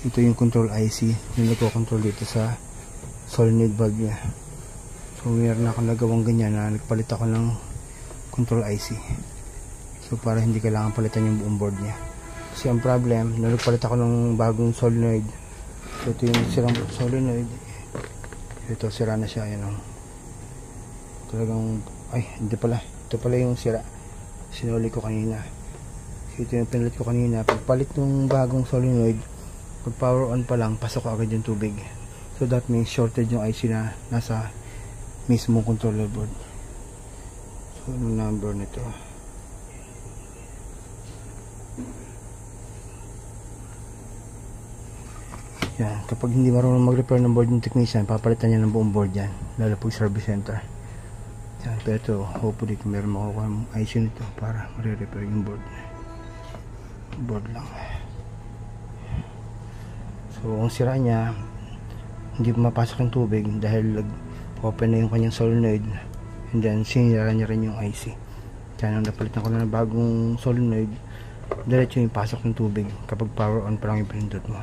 Ito yung control IC yung nagko-control dito sa solenoid valve niya. So meron akong nagawang ganyan na nagpalit ako ng control IC. So para hindi kailangan palitan yung buong board niya. Kasi ang problem, nagpalit ako ng bagong solenoid. So ito yung sirang solenoid. Ito sira na siya, yan o. Talagang, ay hindi pala. Ito pala yung sira. Sinuli ko kanina. So ito yung pinalit ko kanina. Pagpalit ng bagong solenoid, pag power on pa lang, pasok agad yung tubig. So that means shorted yung IC na nasa mismo controller board. So yung number nito, yan. Kapag hindi marunong mag-repair ng board ng technician, papalitan niya ng buong board yan, lalo po service center yan. Pero ito, hopefully meron makukuha ng IC nito para ma-repair yung board lang. So ang sira niya, hindi mapasok yung tubig dahil open na yung kanyang solenoid, and then sinira niya rin yung IC. Kaya nang napalitan ko na ng bagong solenoid, diretso yung pasok ng tubig kapag power on pa lang yung pinindot mo.